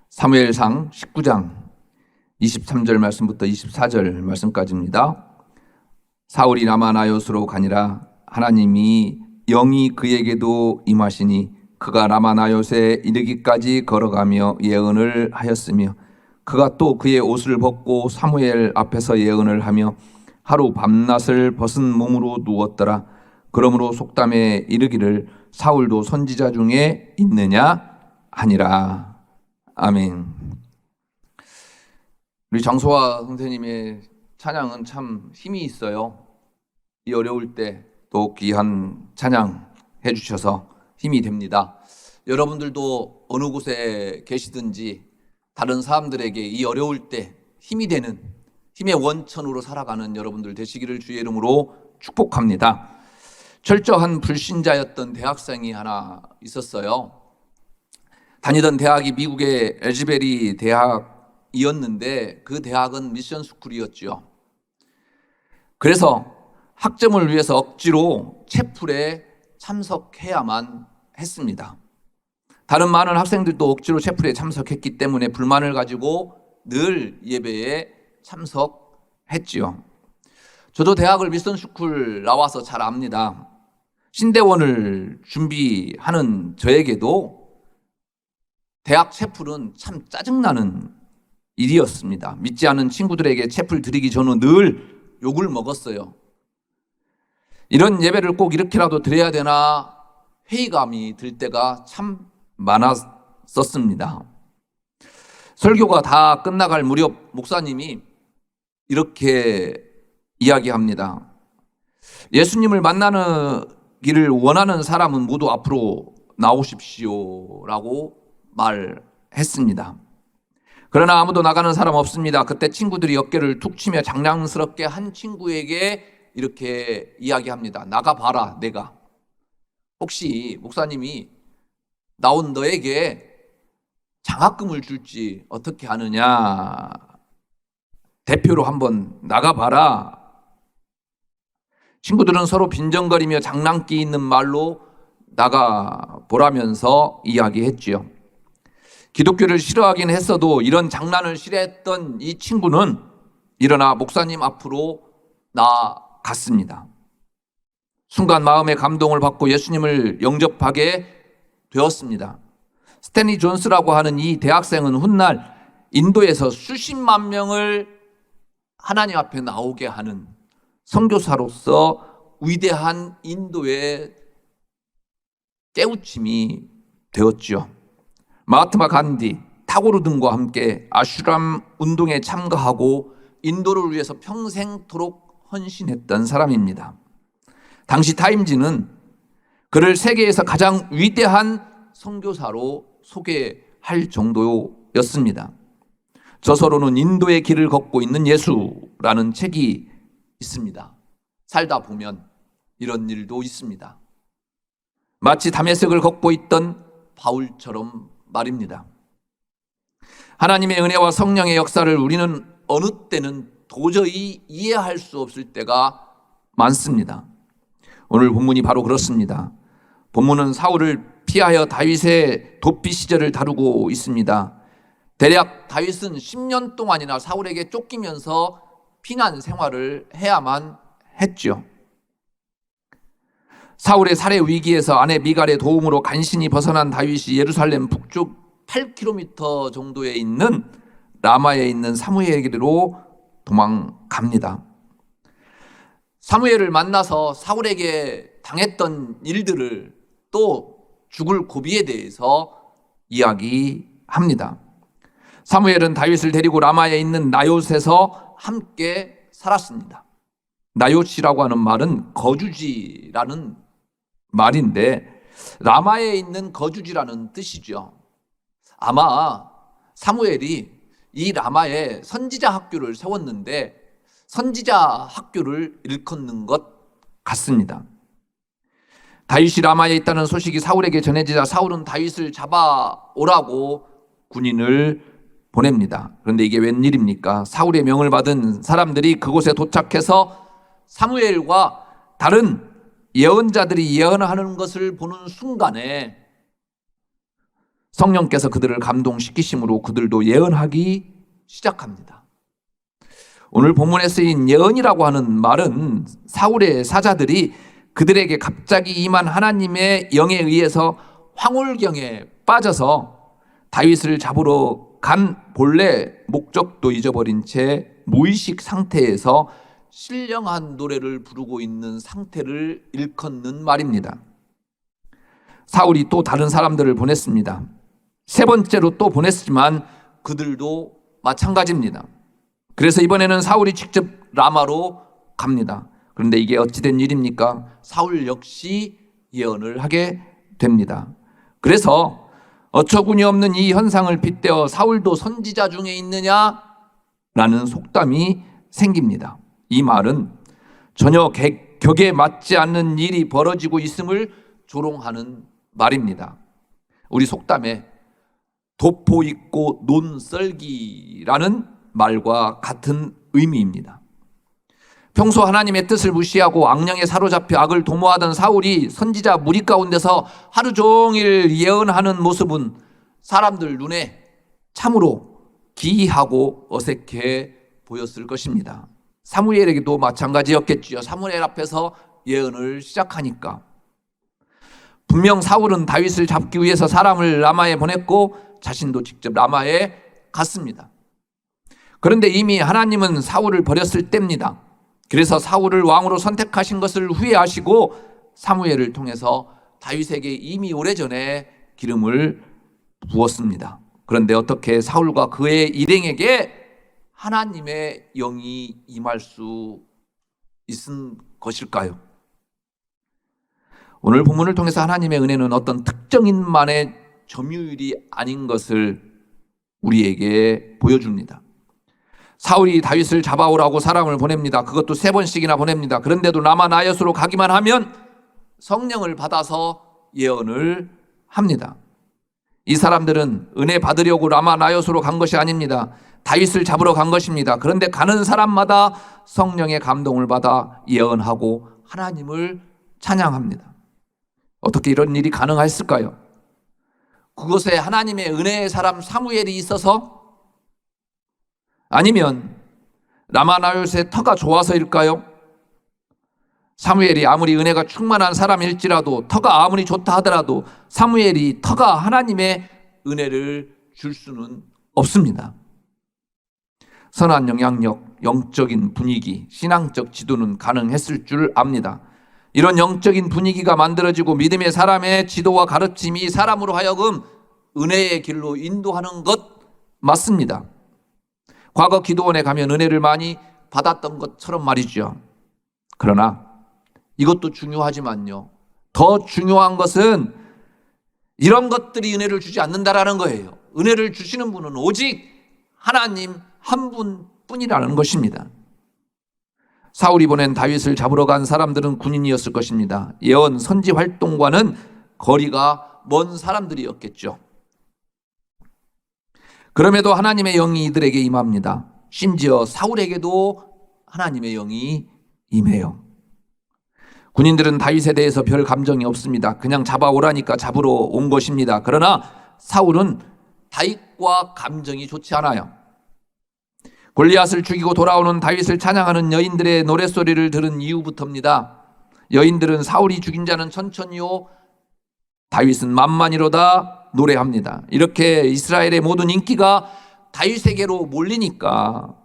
사무엘상 19장 23절 말씀부터 24절 말씀까지입니다. 사울이 라마나요스로 가니라. 하나님이 영이 그에게도 임하시니 그가 라마나요스에 이르기까지 걸어가며 예언을 하였으며 그가 또 그의 옷을 벗고 사무엘 앞에서 예언을 하며 하루 밤낮을 벗은 몸으로 누웠더라. 그러므로 속담에 이르기를 사울도 선지자 중에 있느냐 하니라. 아멘. 우리 장소화 선생님의 찬양은 참 힘이 있어요. 이 어려울 때 또 귀한 찬양 해주셔서 힘이 됩니다. 여러분들도 어느 곳에 계시든지 다른 사람들에게 이 어려울 때 힘이 되는, 힘의 원천으로 살아가는 여러분들 되시기를 주의 이름으로 축복합니다. 철저한 불신자였던 대학생이 하나 있었어요. 다니던 대학이 미국의 엘즈베리 대학이었는데 그 대학은 미션 스쿨이었죠. 그래서 학점을 위해서 억지로 채플에 참석해야만 했습니다. 다른 많은 학생들도 억지로 채플에 참석했기 때문에 불만을 가지고 늘 예배에 참석했지요. 저도 대학을 미션 스쿨 나와서 잘 압니다. 신대원을 준비하는 저에게도 대학 채플은 참 짜증나는 일이었습니다. 믿지 않은 친구들에게 채플 드리기 전후 늘 욕을 먹었어요. 이런 예배를 꼭 이렇게라도 드려야 되나 회의감이 들 때가 참 많았었습니다. 설교가 다 끝나갈 무렵 목사님이 이렇게 이야기합니다. 예수님을 만나기를 원하는 사람은 모두 앞으로 나오십시오 라고 말했습니다. 그러나 아무도 나가는 사람 없습니다. 그때 친구들이 어깨를 툭 치며 장난스럽게 한 친구에게 이렇게 이야기합니다. 나가봐라 내가. 혹시 목사님이 나온 너에게 장학금을 줄지 어떻게 하느냐. 대표로 한번 나가봐라. 친구들은 서로 빈정거리며 장난기 있는 말로 나가보라면서 이야기했지요. 기독교를 싫어하긴 했어도 이런 장난을 싫어했던 이 친구는 일어나 목사님 앞으로 나갔습니다. 순간 마음의 감동을 받고 예수님을 영접하게 되었습니다. 스탠리 존스라고 하는 이 대학생은 훗날 인도에서 수십만 명을 하나님 앞에 나오게 하는 선교사로서 위대한 인도의 깨우침이 되었죠. 마하트마 간디, 타고르 등과 함께 아슈람 운동에 참가하고 인도를 위해서 평생토록 헌신했던 사람입니다. 당시 타임지는 그를 세계에서 가장 위대한 선교사로 소개할 정도였습니다. 저서로는 인도의 길을 걷고 있는 예수라는 책이 있습니다. 살다 보면 이런 일도 있습니다. 마치 다메섹을 걷고 있던 바울처럼 말입니다. 하나님의 은혜와 성령의 역사를 우리는 어느 때는 도저히 이해할 수 없을 때가 많습니다. 오늘 본문이 바로 그렇습니다. 본문은 사울을 피하여 다윗의 도피 시절을 다루고 있습니다. 대략 다윗은 10년 동안이나 사울에게 쫓기면서 피난 생활을 해야만 했죠. 사울의 살해 위기에서 아내 미갈의 도움으로 간신히 벗어난 다윗이 예루살렘 북쪽 8km 정도에 있는 라마에 있는 사무엘에게로 도망갑니다. 사무엘을 만나서 사울에게 당했던 일들을 또 죽을 고비에 대해서 이야기합니다. 사무엘은 다윗을 데리고 라마에 있는 나요스에서 함께 살았습니다. 나요시라고 하는 말은 거주지라는 말인데 라마에 있는 거주지라는 뜻이죠. 아마 사무엘이 이 라마에 선지자 학교를 세웠는데 선지자 학교를 일컫는 것 같습니다. 다윗이 라마에 있다는 소식이 사울에게 전해지자 사울은 다윗을 잡아오라고 군인을 보냅니다. 그런데 이게 웬일입니까? 사울의 명을 받은 사람들이 그곳에 도착해서 사무엘과 다른 예언자들이 예언하는 것을 보는 순간에 성령께서 그들을 감동시키심으로 그들도 예언하기 시작합니다. 오늘 본문에 쓰인 예언이라고 하는 말은 사울의 사자들이 그들에게 갑자기 임한 하나님의 영에 의해서 황홀경에 빠져서 다윗을 잡으러 간 본래 목적도 잊어버린 채 무의식 상태에서 신령한 노래를 부르고 있는 상태를 일컫는 말입니다. 사울이 또 다른 사람들을 보냈습니다. 세 번째로 또 보냈지만 그들도 마찬가지입니다. 그래서 이번에는 사울이 직접 라마로 갑니다. 그런데 이게 어찌된 일입니까? 사울 역시 예언을 하게 됩니다. 그래서 어처구니 없는 이 현상을 빗대어 사울도 선지자 중에 있느냐라는 속담이 생깁니다. 이 말은 전혀 격에 맞지 않는 일이 벌어지고 있음을 조롱하는 말입니다. 우리 속담에 도포 있고 논 썰기라는 말과 같은 의미입니다. 평소 하나님의 뜻을 무시하고 악령에 사로잡혀 악을 도모하던 사울이 선지자 무리 가운데서 하루 종일 예언하는 모습은 사람들 눈에 참으로 기이하고 어색해 보였을 것입니다. 사무엘에게도 마찬가지였겠지요. 사무엘 앞에서 예언을 시작하니까. 분명 사울은 다윗을 잡기 위해서 사람을 라마에 보냈고 자신도 직접 라마에 갔습니다. 그런데 이미 하나님은 사울을 버렸을 때입니다. 그래서 사울을 왕으로 선택하신 것을 후회하시고 사무엘을 통해서 다윗에게 이미 오래전에 기름을 부었습니다. 그런데 어떻게 사울과 그의 일행에게 하나님의 영이 임할 수 있은 것일까요? 오늘 본문을 통해서 하나님의 은혜는 어떤 특정인만의 점유율이 아닌 것을 우리에게 보여줍니다. 사울이 다윗을 잡아오라고 사람을 보냅니다. 그것도 3번씩이나 보냅니다. 그런데도 라마 나엿으로 가기만 하면 성령을 받아서 예언을 합니다. 이 사람들은 은혜 받으려고 라마 나엿으로 간 것이 아닙니다. 다윗을 잡으러 간 것입니다. 그런데 가는 사람마다 성령의 감동을 받아 예언하고 하나님을 찬양합니다. 어떻게 이런 일이 가능했을까요? 그곳에 하나님의 은혜의 사람 사무엘이 있어서? 아니면 라마나요스의 터가 좋아서일까요? 사무엘이 아무리 은혜가 충만한 사람일지라도, 터가 아무리 좋다 하더라도 사무엘이 터가 하나님의 은혜를 줄 수는 없습니다. 선한 영향력, 영적인 분위기, 신앙적 지도는 가능했을 줄 압니다. 이런 영적인 분위기가 만들어지고 믿음의 사람의 지도와 가르침이 사람으로 하여금 은혜의 길로 인도하는 것 맞습니다. 과거 기도원에 가면 은혜를 많이 받았던 것처럼 말이죠. 그러나 이것도 중요하지만요, 더 중요한 것은 이런 것들이 은혜를 주지 않는다라는 거예요. 은혜를 주시는 분은 오직 하나님 한 분뿐이라는 것입니다. 사울이 보낸 다윗을 잡으러 간 사람들은 군인이었을 것입니다. 예언 선지 활동과는 거리가 먼 사람들이었겠죠. 그럼에도 하나님의 영이 이들에게 임합니다. 심지어 사울에게도 하나님의 영이 임해요. 군인들은 다윗에 대해서 별 감정이 없습니다. 그냥 잡아오라니까 잡으러 온 것입니다. 그러나 사울은 다윗과 감정이 좋지 않아요. 골리앗을 죽이고 돌아오는 다윗을 찬양하는 여인들의 노랫소리를 들은 이후부터입니다. 여인들은 사울이 죽인 자는 천천히요, 다윗은 만만히로다 노래합니다. 이렇게 이스라엘의 모든 인기가 다윗에게로 몰리니까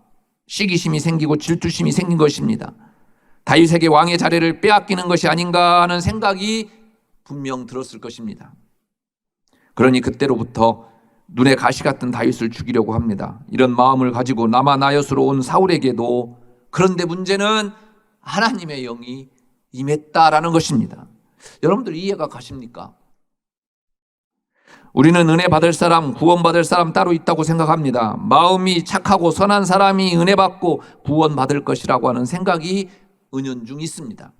시기심이 생기고 질투심이 생긴 것입니다. 다윗에게 왕의 자리를 빼앗기는 것이 아닌가 하는 생각이 분명 들었을 것입니다. 그러니 그때로부터 눈에 가시 같은 다윗을 죽이려고 합니다. 이런 마음을 가지고 라마 나엿으로 온 사울에게도, 그런데 문제는 하나님의 영이 임했다라는 것입니다. 여러분들 이해가 가십니까? 우리는 은혜 받을 사람, 구원받을 사람 따로 있다고 생각합니다. 마음이 착하고 선한 사람이 은혜 받고 구원받을 것이라고 하는 생각이 은연중 있습니다.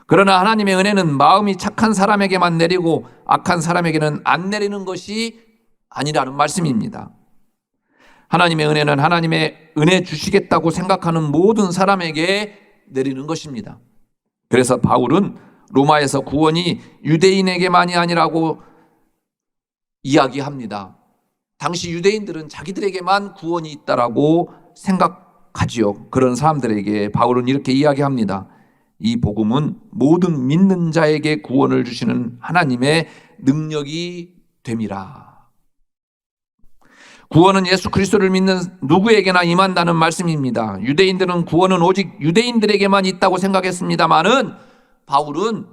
그러나 하나님의 은혜는 마음이 착한 사람에게만 내리고 악한 사람에게는 안 내리는 것이 아니라는 말씀입니다. 하나님의 은혜는 하나님의 은혜 주시겠다고 생각하는 모든 사람에게 내리는 것입니다. 그래서 바울은 로마에서 구원이 유대인에게만이 아니라고 이야기합니다. 당시 유대인들은 자기들에게만 구원이 있다라고 생각하지요. 그런 사람들에게 바울은 이렇게 이야기합니다. 이 복음은 모든 믿는 자에게 구원을 주시는 하나님의 능력이 됨이라. 구원은 예수 그리스도를 믿는 누구에게나 임한다는 말씀입니다. 유대인들은 구원은 오직 유대인들에게만 있다고 생각했습니다마는 바울은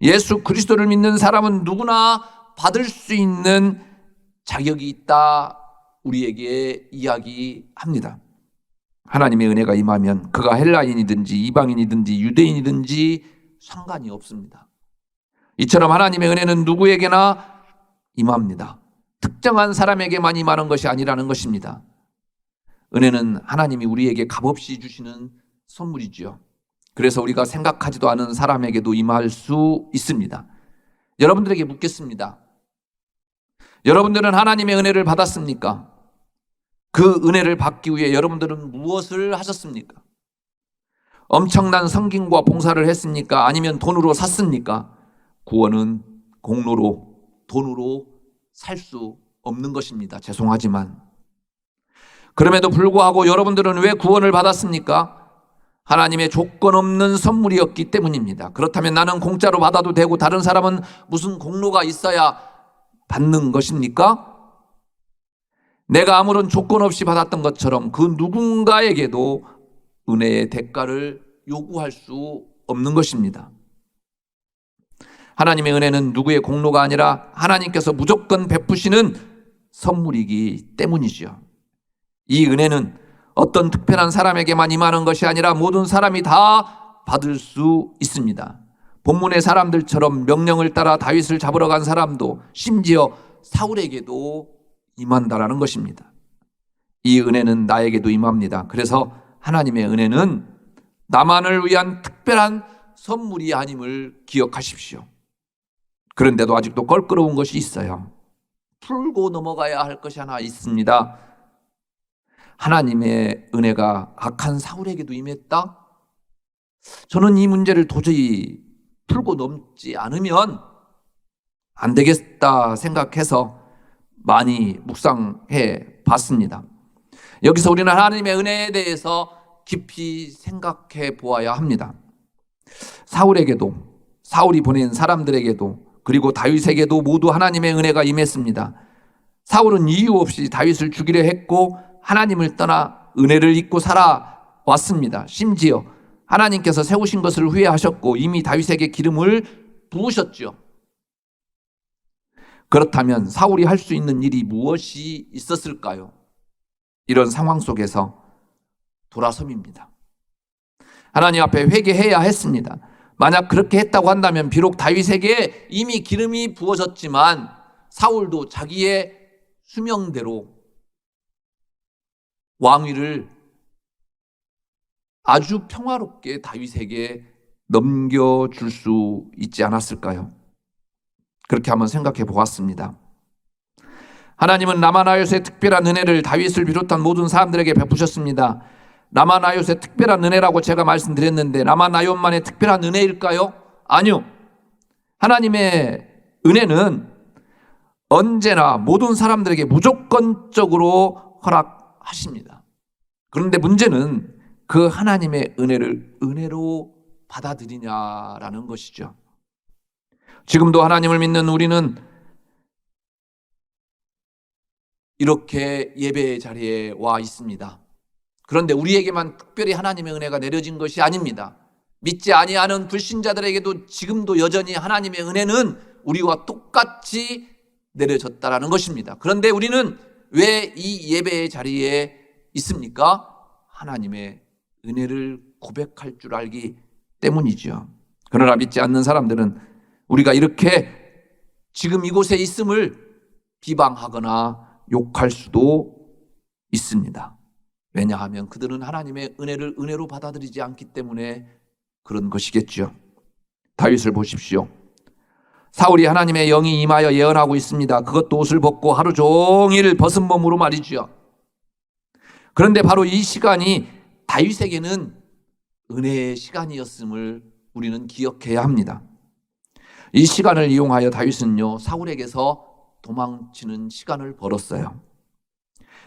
예수 그리스도를 믿는 사람은 누구나 받을 수 있는 자격이 있다 우리에게 이야기합니다. 하나님의 은혜가 임하면 그가 헬라인이든지 이방인이든지 유대인이든지 상관이 없습니다. 이처럼 하나님의 은혜는 누구에게나 임합니다. 특정한 사람에게만 임하는 것이 아니라는 것입니다. 은혜는 하나님이 우리에게 값없이 주시는 선물이지요. 그래서 우리가 생각하지도 않은 사람에게도 임할 수 있습니다. 여러분들에게 묻겠습니다. 여러분들은 하나님의 은혜를 받았습니까? 그 은혜를 받기 위해 여러분들은 무엇을 하셨습니까? 엄청난 섬김과 봉사를 했습니까? 아니면 돈으로 샀습니까? 구원은 공로로, 돈으로 살 수 없는 것입니다. 죄송하지만. 그럼에도 불구하고 여러분들은 왜 구원을 받았습니까? 하나님의 조건 없는 선물이었기 때문입니다. 그렇다면 나는 공짜로 받아도 되고 다른 사람은 무슨 공로가 있어야 받는 것입니까? 내가 아무런 조건 없이 받았던 것처럼 그 누군가에게도 은혜의 대가를 요구할 수 없는 것입니다. 하나님의 은혜는 누구의 공로가 아니라 하나님께서 무조건 베푸시는 선물이기 때문이죠. 이 은혜는 어떤 특별한 사람에게만 임하는 것이 아니라 모든 사람이 다 받을 수 있습니다. 본문의 사람들처럼 명령을 따라 다윗을 잡으러 간 사람도 심지어 사울에게도 임한다라는 것입니다. 이 은혜는 나에게도 임합니다. 그래서 하나님의 은혜는 나만을 위한 특별한 선물이 아님을 기억하십시오. 그런데도 아직도 껄끄러운 것이 있어요. 풀고 넘어가야 할 것이 하나 있습니다. 하나님의 은혜가 악한 사울에게도 임했다? 저는 이 문제를 도저히 풀고 넘지 않으면 안 되겠다 생각해서 많이 묵상해 봤습니다. 여기서 우리는 하나님의 은혜에 대해서 깊이 생각해 보아야 합니다. 사울에게도, 사울이 보낸 사람들에게도, 그리고 다윗에게도 모두 하나님의 은혜가 임했습니다. 사울은 이유 없이 다윗을 죽이려 했고 하나님을 떠나 은혜를 잊고 살아왔습니다. 심지어 하나님께서 세우신 것을 후회하셨고 이미 다윗에게 기름을 부으셨죠. 그렇다면 사울이 할 수 있는 일이 무엇이 있었을까요? 이런 상황 속에서 돌아섬입니다. 하나님 앞에 회개해야 했습니다. 만약 그렇게 했다고 한다면 비록 다윗에게 이미 기름이 부어졌지만 사울도 자기의 수명대로 왕위를 아주 평화롭게 다윗에게 넘겨줄 수 있지 않았을까요? 그렇게 한번 생각해 보았습니다. 하나님은 라마나요스의 특별한 은혜를 다윗을 비롯한 모든 사람들에게 베푸셨습니다. 라마나요스의 특별한 은혜라고 제가 말씀드렸는데 라마나요스만의 특별한 은혜일까요? 아니요. 하나님의 은혜는 언제나 모든 사람들에게 무조건적으로 허락하십니다. 그런데 문제는 그 하나님의 은혜를 은혜로 받아들이냐라는 것이죠. 지금도 하나님을 믿는 우리는 이렇게 예배의 자리에 와 있습니다. 그런데 우리에게만 특별히 하나님의 은혜가 내려진 것이 아닙니다. 믿지 아니하는 불신자들에게도 지금도 여전히 하나님의 은혜는 우리와 똑같이 내려졌다라는 것입니다. 그런데 우리는 왜 이 예배의 자리에 있습니까? 하나님의 은혜를 고백할 줄 알기 때문이죠. 그러나 믿지 않는 사람들은 우리가 이렇게 지금 이곳에 있음을 비방하거나 욕할 수도 있습니다. 왜냐하면 그들은 하나님의 은혜를 은혜로 받아들이지 않기 때문에 그런 것이겠죠. 다윗을 보십시오. 사울이 하나님의 영이 임하여 예언하고 있습니다. 그것도 옷을 벗고 하루 종일 벗은 몸으로 말이죠. 그런데 바로 이 시간이 다윗에게는 은혜의 시간이었음을 우리는 기억해야 합니다. 이 시간을 이용하여 다윗은요, 사울에게서 도망치는 시간을 벌었어요.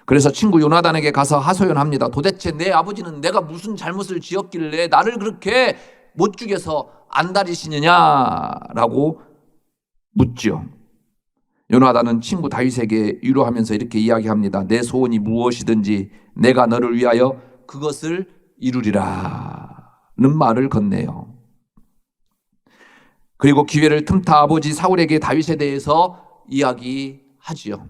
그래서 친구 요나단에게 가서 하소연합니다. 도대체 내 아버지는 내가 무슨 잘못을 지었길래 나를 그렇게 못 죽여서 안달이시느냐라고 묻죠. 요나단은 친구 다윗에게 위로하면서 이렇게 이야기합니다. 내 소원이 무엇이든지 내가 너를 위하여 그것을 이루리라는 말을 건네요. 그리고 기회를 틈타 아버지 사울에게 다윗에 대해서 이야기하지요.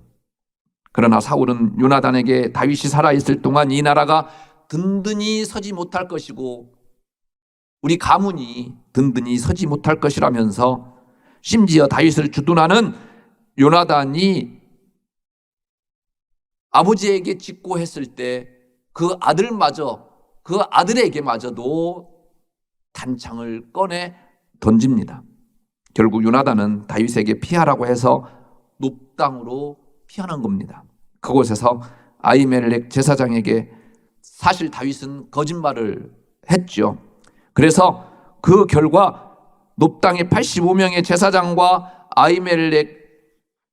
그러나 사울은 요나단에게 다윗이 살아있을 동안 이 나라가 든든히 서지 못할 것이고 우리 가문이 든든히 서지 못할 것이라면서 심지어 다윗을 주둔하는 요나단이 아버지에게 직고했을 때 그 아들에게마저도 단창을 꺼내 던집니다. 결국 요나단은 다윗에게 피하라고 해서 높당으로 피하는 겁니다. 그곳에서 아히멜렉 제사장에게 사실 다윗은 거짓말을 했죠. 그래서 그 결과 높당의 85명의 제사장과 아히멜렉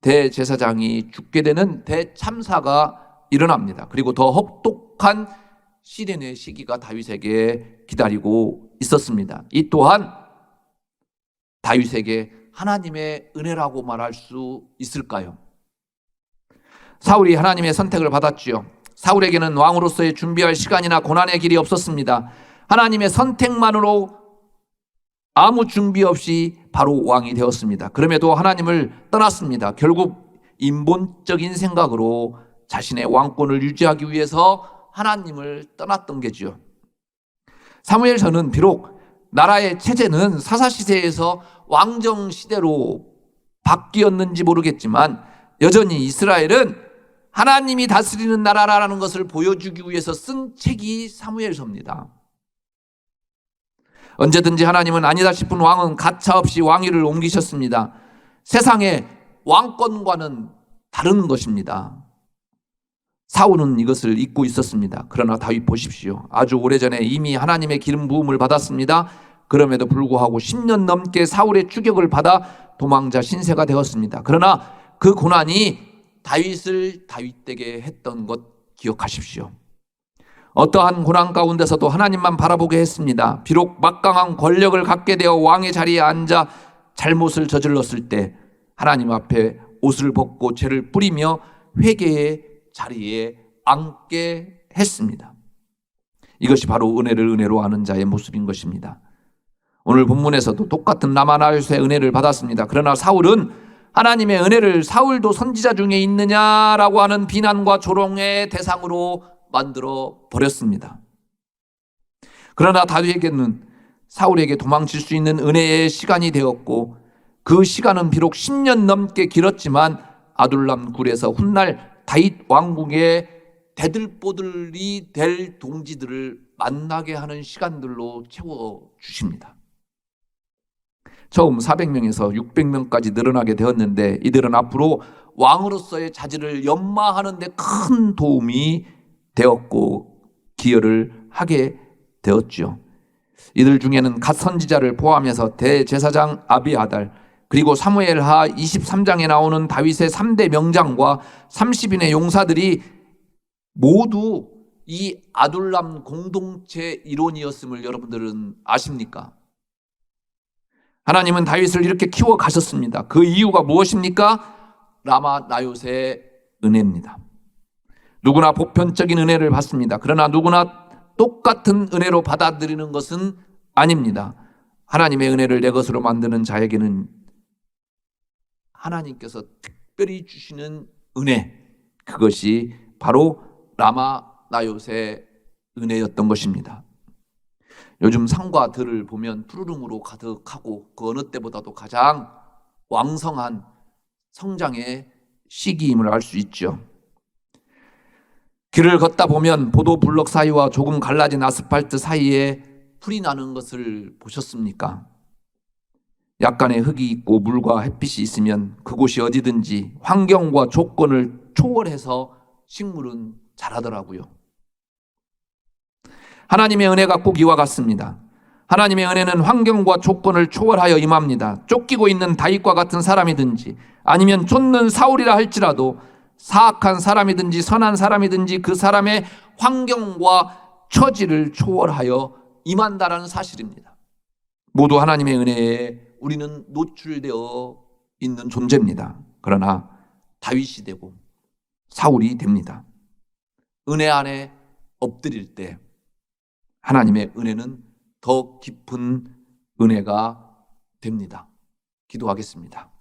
대제사장이 죽게 되는 대참사가 일어납니다. 그리고 더 혹독한 시련의 시기가 다윗에게 기다리고 있었습니다. 이 또한 다윗에게 하나님의 은혜라고 말할 수 있을까요? 사울이 하나님의 선택을 받았지요. 사울에게는 왕으로서의 준비할 시간이나 고난의 길이 없었습니다. 하나님의 선택만으로 아무 준비 없이 바로 왕이 되었습니다. 그럼에도 하나님을 떠났습니다. 결국 인본적인 생각으로 자신의 왕권을 유지하기 위해서 하나님을 떠났던 게죠. 사무엘서는 비록 나라의 체제는 사사시대에서 왕정시대로 바뀌었는지 모르겠지만 여전히 이스라엘은 하나님이 다스리는 나라라는 것을 보여주기 위해서 쓴 책이 사무엘서입니다. 언제든지 하나님은 아니다 싶은 왕은 가차없이 왕위를 옮기셨습니다. 세상의 왕권과는 다른 것입니다. 사울은 이것을 잊고 있었습니다. 그러나 다윗 보십시오. 아주 오래전에 이미 하나님의 기름 부음을 받았습니다. 그럼에도 불구하고 10년 넘게 사울의 추격을 받아 도망자 신세가 되었습니다. 그러나 그 고난이 다윗을 다윗되게 했던 것 기억하십시오. 어떠한 고난 가운데서도 하나님만 바라보게 했습니다. 비록 막강한 권력을 갖게 되어 왕의 자리에 앉아 잘못을 저질렀을 때 하나님 앞에 옷을 벗고 죄를 뿌리며 회개의 자리에 앉게 했습니다. 이것이 바로 은혜를 은혜로 아는 자의 모습인 것입니다. 오늘 본문에서도 똑같은 라마나요스의 은혜를 받았습니다. 그러나 사울은 하나님의 은혜를 사울도 선지자 중에 있느냐라고 하는 비난과 조롱의 대상으로 만들어 버렸습니다. 그러나 다윗에게는 사울에게 도망칠 수 있는 은혜의 시간이 되었고 그 시간은 비록 10년 넘게 길었지만 아둘람 굴에서 훗날 다윗 왕국의 대들보들이 될 동지들을 만나게 하는 시간들로 채워주십니다. 처음 400명에서 600명까지 늘어나게 되었는데 이들은 앞으로 왕으로서의 자질을 연마하는 데 큰 도움이 되었고 기여를 하게 되었죠. 이들 중에는 갓 선지자를 포함해서 대제사장 아비아달 그리고 사무엘하 23장에 나오는 다윗의 3대 명장과 30인의 용사들이 모두 이 아둘람 공동체 일원이었음을 여러분들은 아십니까? 하나님은 다윗을 이렇게 키워 가셨습니다. 그 이유가 무엇입니까? 라마나요스의 은혜입니다. 누구나 보편적인 은혜를 받습니다. 그러나 누구나 똑같은 은혜로 받아들이는 것은 아닙니다. 하나님의 은혜를 내 것으로 만드는 자에게는 하나님께서 특별히 주시는 은혜, 그것이 바로 라마나요스의 은혜였던 것입니다. 요즘 산과 들을 보면 푸르름으로 가득하고 그 어느 때보다도 가장 왕성한 성장의 시기임을 알 수 있죠. 길을 걷다 보면 보도 블럭 사이와 조금 갈라진 아스팔트 사이에 풀이 나는 것을 보셨습니까? 약간의 흙이 있고 물과 햇빛이 있으면 그곳이 어디든지 환경과 조건을 초월해서 식물은 자라더라고요. 하나님의 은혜가 꼭 이와 같습니다. 하나님의 은혜는 환경과 조건을 초월하여 임합니다. 쫓기고 있는 다윗과 같은 사람이든지 아니면 쫓는 사울이라 할지라도 사악한 사람이든지 선한 사람이든지 그 사람의 환경과 처지를 초월하여 임한다라는 사실입니다. 모두 하나님의 은혜에 우리는 노출되어 있는 존재입니다. 그러나 다윗이 되고 사울이 됩니다. 은혜 안에 엎드릴 때 하나님의 은혜는 더 깊은 은혜가 됩니다. 기도하겠습니다.